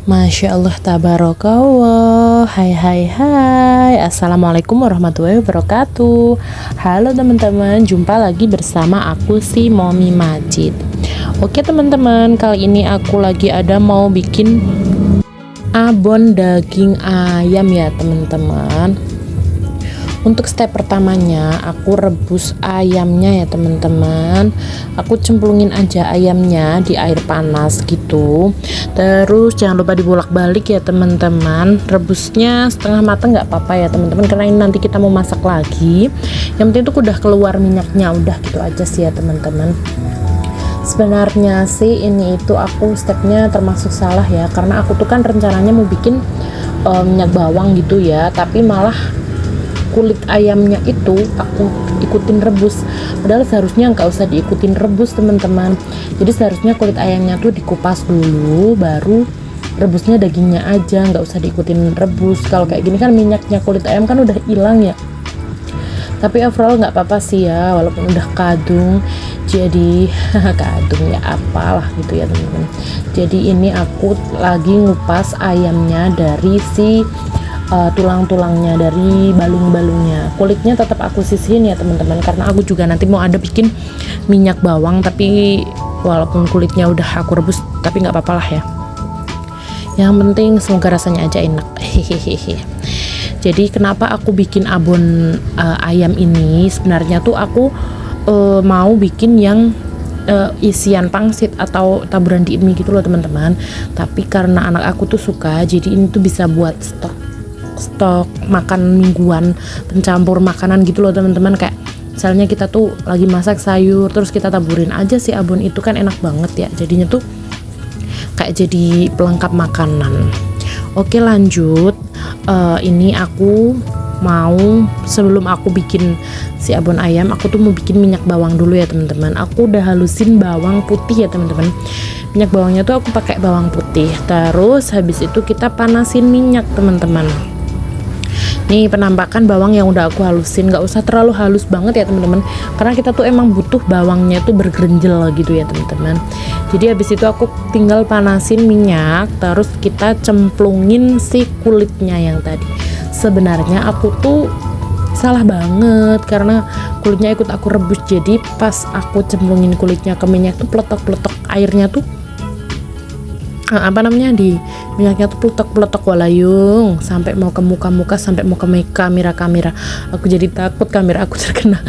Masya Allah, tabarakallah. Hai, assalamualaikum warahmatullahi wabarakatuh. Halo teman-teman, jumpa lagi bersama aku si Momi Majid. Oke teman-teman, kali ini aku lagi ada mau bikin abon daging ayam ya teman-teman. Untuk step pertamanya aku rebus ayamnya ya teman-teman. Aku cemplungin aja ayamnya di air panas gitu. Terus jangan lupa dibolak-balik ya teman-teman. Rebusnya setengah matang nggak apa-apa ya teman-teman, karena ini nanti kita mau masak lagi. Yang penting tuh udah keluar minyaknya, udah gitu aja sih ya teman-teman. Sebenarnya sih ini itu aku stepnya termasuk salah ya, karena aku tuh kan rencananya mau bikin minyak bawang gitu ya, tapi malah kulit ayamnya itu aku ikutin rebus, padahal seharusnya nggak usah diikutin rebus teman-teman. Jadi seharusnya kulit ayamnya tuh dikupas dulu, baru rebusnya dagingnya aja, nggak usah diikutin rebus. Kalau kayak gini kan minyaknya kulit ayam kan udah hilang ya. Tapi overall nggak apa-apa sih ya, walaupun udah kadung. Jadi kadung ya apalah gitu ya teman-teman. Jadi ini aku lagi ngupas ayamnya dari si tulang-tulangnya, dari balung-balungnya. Kulitnya tetap aku sisihin ya teman-teman, karena aku juga nanti mau ada bikin minyak bawang, tapi walaupun kulitnya udah aku rebus tapi nggak apa-apa lah ya. Yang penting semoga rasanya aja enak. Hehehe. Jadi kenapa aku bikin abon ayam ini, sebenarnya tuh aku mau bikin yang isian pangsit atau taburan di mie gitu loh teman-teman. Tapi karena anak aku tuh suka, jadi ini tuh bisa buat stok makan mingguan, pencampur makanan gitu loh teman-teman. Kayak misalnya kita tuh lagi masak sayur, terus kita taburin aja si abon itu, kan enak banget ya, jadinya tuh kayak jadi pelengkap makanan. Oke lanjut, ini aku mau, sebelum aku bikin si abon ayam, aku tuh mau bikin minyak bawang dulu ya teman-teman. Aku udah halusin bawang putih ya teman-teman. Minyak bawangnya tuh aku pakai bawang putih. Terus habis itu kita panasin minyak teman-teman. Nih penampakan bawang yang udah aku halusin, nggak usah terlalu halus banget ya teman-teman, karena kita tuh emang butuh bawangnya tuh bergerenjel gitu ya teman-teman. Jadi habis itu aku tinggal panasin minyak, terus kita cemplungin si kulitnya yang tadi. Sebenarnya aku tuh salah banget karena kulitnya ikut aku rebus, jadi pas aku cemplungin kulitnya ke minyak tuh peletok-peletok airnya tuh di minyaknya tuh peletok-peletok walayung, sampai mau ke muka-muka, sampai mau ke kamera. Aku jadi takut kamera aku terkena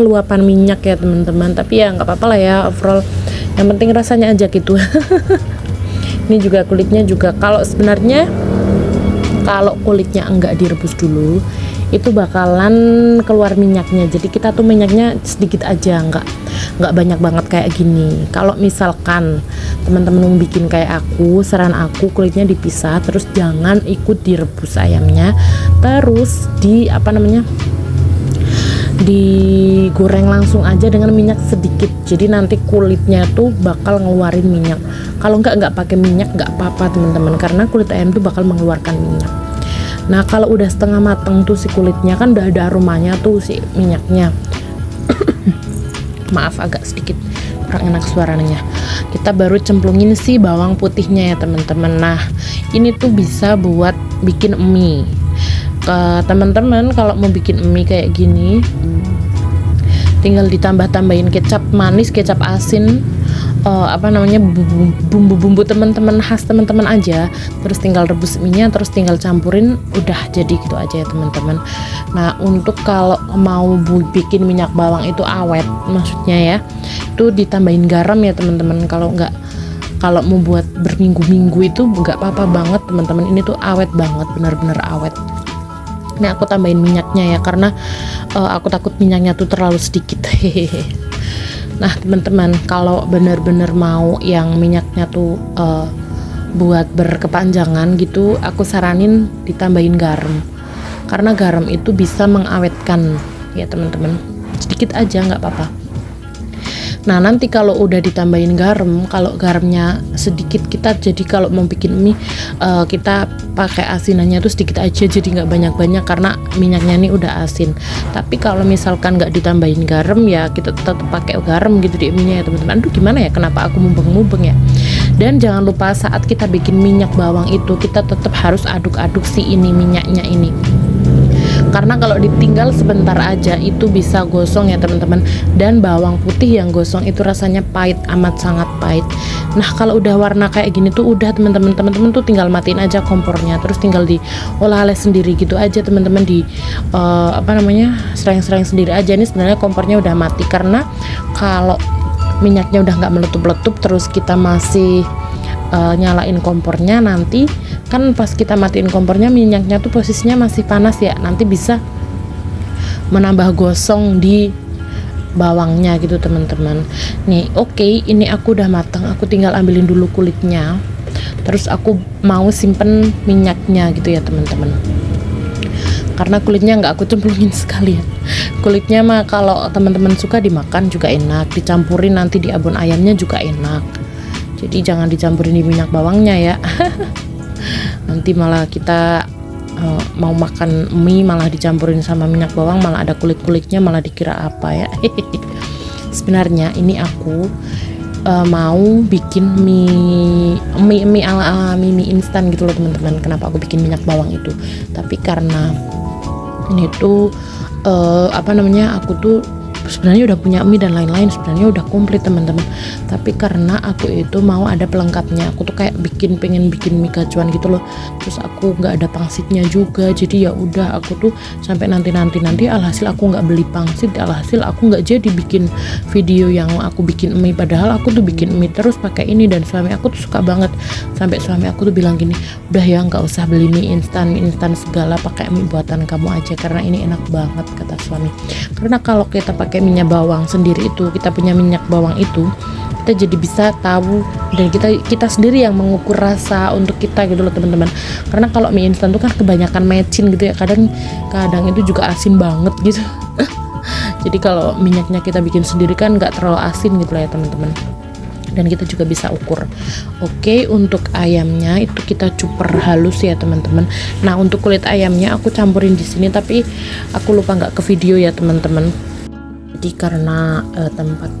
luapan minyak ya teman-teman. Tapi ya nggak apa-apa lah ya, overall yang penting rasanya aja gitu. Ini juga kulitnya juga, kalau sebenarnya kalau kulitnya enggak direbus dulu itu bakalan keluar minyaknya. Jadi kita tuh minyaknya sedikit aja, nggak banyak banget kayak gini. Kalau misalkan teman-teman mau bikin kayak aku, saran aku kulitnya dipisah, terus jangan ikut direbus ayamnya, terus digoreng langsung aja dengan minyak sedikit. Jadi nanti kulitnya tuh bakal ngeluarin minyak. Kalau nggak pakai minyak nggak apa-apa teman-teman, karena kulit ayam tuh bakal mengeluarkan minyak. Nah kalau udah setengah mateng tuh si kulitnya, kan udah ada aromanya tuh si minyaknya. Maaf agak sedikit kurang enak suaranya. Kita baru cemplungin si bawang putihnya ya teman-teman. Nah ini tuh bisa buat bikin mie. Ke teman-teman kalau mau bikin mie kayak gini, tinggal ditambah-tambahin kecap manis, kecap asin, apa namanya, bumbu-bumbu teman-teman khas teman-teman aja, terus tinggal rebus minyak, terus tinggal campurin, udah jadi gitu aja ya teman-teman. Nah untuk kalau mau bikin minyak bawang itu awet, maksudnya ya itu ditambahin garam ya teman-teman. Kalau mau buat berminggu-minggu itu nggak apa-apa banget teman-teman, ini tuh awet banget, benar-benar awet. Nah aku tambahin minyaknya ya, karena aku takut minyaknya tuh terlalu sedikit. Nah teman-teman, kalau benar-benar mau yang minyaknya tuh buat berkepanjangan gitu, aku saranin ditambahin garam, karena garam itu bisa mengawetkan ya teman-teman, sedikit aja nggak apa-apa. Nah nanti kalau udah ditambahin garam, kalau garamnya sedikit, kita jadi kalau mau bikin mie kita pakai asinannya tuh sedikit aja, jadi nggak banyak-banyak karena minyaknya ini udah asin. Tapi kalau misalkan nggak ditambahin garam ya kita tetap pakai garam gitu di mie nya ya teman-teman. Aduh gimana ya, kenapa aku mubeng-mubeng ya. Dan jangan lupa saat kita bikin minyak bawang itu kita tetap harus aduk-aduk si ini minyaknya ini, karena kalau ditinggal sebentar aja itu bisa gosong ya teman-teman. Dan bawang putih yang gosong itu rasanya pahit, amat sangat pahit. Nah kalau udah warna kayak gini tuh udah teman-teman tuh tinggal matiin aja kompornya, terus tinggal diolah-olah sendiri gitu aja teman-teman, di apa namanya, serang-serang sendiri aja. Ini sebenarnya kompornya udah mati, karena kalau minyaknya udah nggak meletup-letup terus kita masih nyalain kompornya, nanti kan pas kita matiin kompornya minyaknya tuh posisinya masih panas ya, nanti bisa menambah gosong di bawangnya gitu teman-teman. Nih oke, ini aku udah matang, aku tinggal ambilin dulu kulitnya, terus aku mau simpen minyaknya gitu ya teman-teman, karena kulitnya nggak aku cemplungin sekalian. Kulitnya mah kalau teman-teman suka dimakan juga enak, dicampurin nanti di abon ayamnya juga enak. Jadi jangan dicampurin di minyak bawangnya ya. Nanti malah kita mau makan mie malah dicampurin sama minyak bawang, malah ada kulit-kulitnya, malah dikira apa ya. Sebenarnya ini aku mau bikin mie ala mie instan gitu loh teman-teman. Kenapa aku bikin minyak bawang itu? Tapi karena ini tuh apa namanya, aku tuh sebenarnya udah punya mie dan lain-lain, sebenarnya udah komplit teman-teman. Tapi karena aku itu mau ada pelengkapnya, aku tuh kayak pengen bikin mie gacuan gitu loh, terus aku nggak ada pangsitnya juga, jadi ya udah aku tuh sampai nanti alhasil aku nggak beli pangsit, alhasil aku nggak jadi bikin video yang aku bikin mie, padahal aku tuh bikin mie terus pakai ini. Dan suami aku tuh suka banget, sampai suami aku tuh bilang gini, udah ya nggak usah beli mie instan segala, pakai mie buatan kamu aja karena ini enak banget, kata suami. Karena kalau kita pakai minyak bawang sendiri itu, kita punya minyak bawang itu, kita jadi bisa tahu, dan kita sendiri yang mengukur rasa untuk kita gitu loh teman-teman. Karena kalau mie instan tuh kan kebanyakan mecin gitu ya, kadang itu juga asin banget gitu. Jadi kalau minyaknya kita bikin sendiri kan nggak terlalu asin gitu lah ya teman-teman, dan kita juga bisa ukur. Oke, untuk ayamnya itu kita cuper halus ya teman-teman. Nah untuk kulit ayamnya aku campurin di sini, tapi aku lupa nggak ke video ya teman-teman. Jadi karena tempat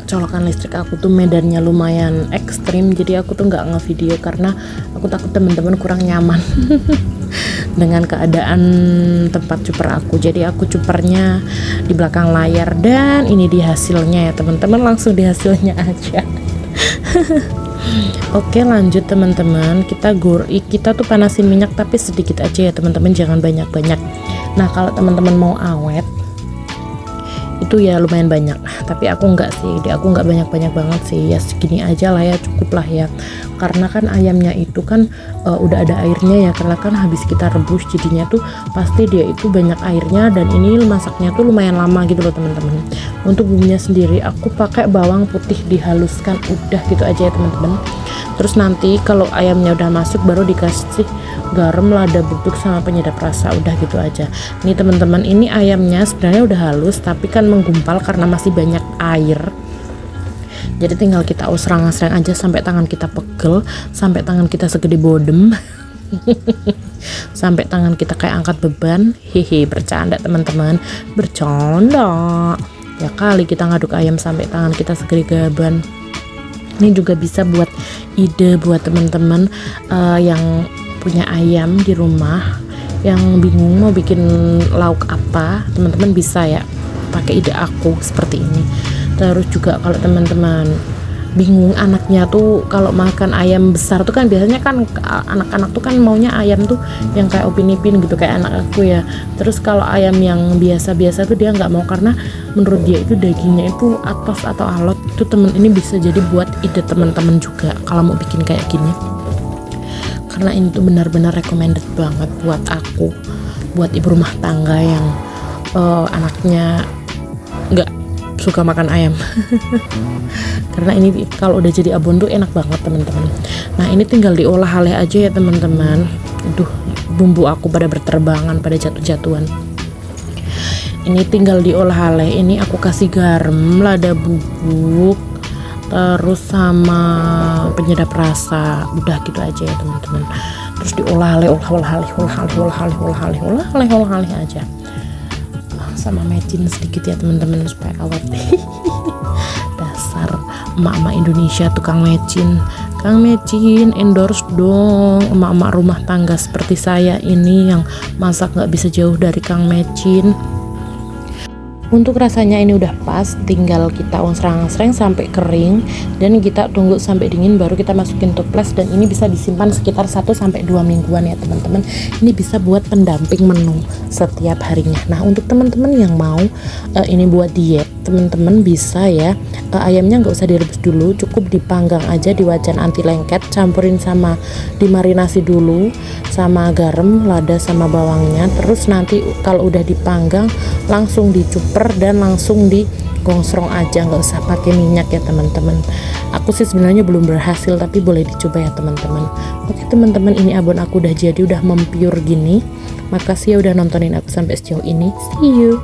colokan listrik aku tuh medannya lumayan ekstrim, jadi aku tuh nggak ngevideo karena aku takut teman-teman kurang nyaman dengan keadaan tempat cuper aku. Jadi aku cupernya di belakang layar, dan ini di hasilnya ya teman-teman, langsung di hasilnya aja. Oke lanjut teman-teman, kita tuh panasin minyak tapi sedikit aja ya teman-teman, jangan banyak-banyak. Nah kalau teman-teman mau awet itu ya lumayan banyak, tapi aku nggak banyak-banyak banget sih, ya segini aja lah ya, cukup lah ya. Karena kan ayamnya itu kan udah ada airnya ya, karena kan habis kita rebus, jadinya tuh pasti dia itu banyak airnya, dan ini masaknya tuh lumayan lama gitu loh teman-teman. Untuk bumbunya sendiri aku pakai bawang putih dihaluskan, udah gitu aja ya teman-teman. Terus nanti kalau ayamnya udah masuk baru dikasih garam, lada bubuk sama penyedap rasa, udah gitu aja. Ini teman-teman, ini ayamnya sebenarnya udah halus tapi kan menggumpal karena masih banyak air. Jadi tinggal kita usrang-usrang aja sampai tangan kita pegel, sampai tangan kita segede bodem. Sampai tangan kita kayak angkat beban. Hehe, bercanda teman-teman, bercanda. Ya kali kita ngaduk ayam sampai tangan kita segede gaban. Ini juga bisa buat ide buat teman-teman yang punya ayam di rumah, yang bingung mau bikin lauk apa, teman-teman bisa ya pakai ide aku seperti ini. Terus juga kalau teman-teman bingung anaknya tuh kalau makan ayam besar tuh kan biasanya kan anak-anak tuh kan maunya ayam tuh yang kayak Upin Ipin gitu kayak anak aku ya. Terus kalau ayam yang biasa-biasa tuh dia nggak mau karena menurut dia itu dagingnya itu atos atau alot. Itu temen ini bisa jadi buat ide teman-teman juga kalau mau bikin kayak gini, karena ini tuh benar-benar recommended banget buat aku, buat ibu rumah tangga yang anaknya nggak suka makan ayam. Karena ini kalau udah jadi abon tuh enak banget teman-teman. Nah ini tinggal diolah haleh aja ya teman-teman. Aduh, bumbu aku pada berterbangan, pada jatuh-jatuhan. Ini tinggal diolah haleh. Ini aku kasih garam, lada bubuk, terus sama penyedap rasa. Udah gitu aja ya teman-teman. Terus diolah haleh aja. Sama mecin sedikit ya teman-teman supaya awet. Dasar emak-emak Indonesia tukang mecin. Kang Mecin endorse dong emak-emak rumah tangga seperti saya ini yang masak nggak bisa jauh dari Kang Mecin. Untuk rasanya ini udah pas, tinggal kita onsrang-onsreng sampai kering dan kita tunggu sampai dingin baru kita masukin toples. Dan ini bisa disimpan sekitar 1-2 mingguan ya teman-teman. Ini bisa buat pendamping menu setiap harinya. Nah untuk teman-teman yang mau ini buat diet, teman-teman bisa ya, ayamnya nggak usah direbus dulu, cukup dipanggang aja di wajan anti lengket, campurin sama dimarinasi dulu sama garam, lada sama bawangnya. Terus nanti kalau udah dipanggang langsung dicuper dan langsung digongsrong aja, nggak usah pakai minyak ya teman-teman. Aku sih sebenarnya belum berhasil tapi boleh dicoba ya teman-teman. Oke teman-teman, ini abon aku udah jadi, udah mempiur gini. Makasih ya udah nontonin aku sampai sejauh ini. See you.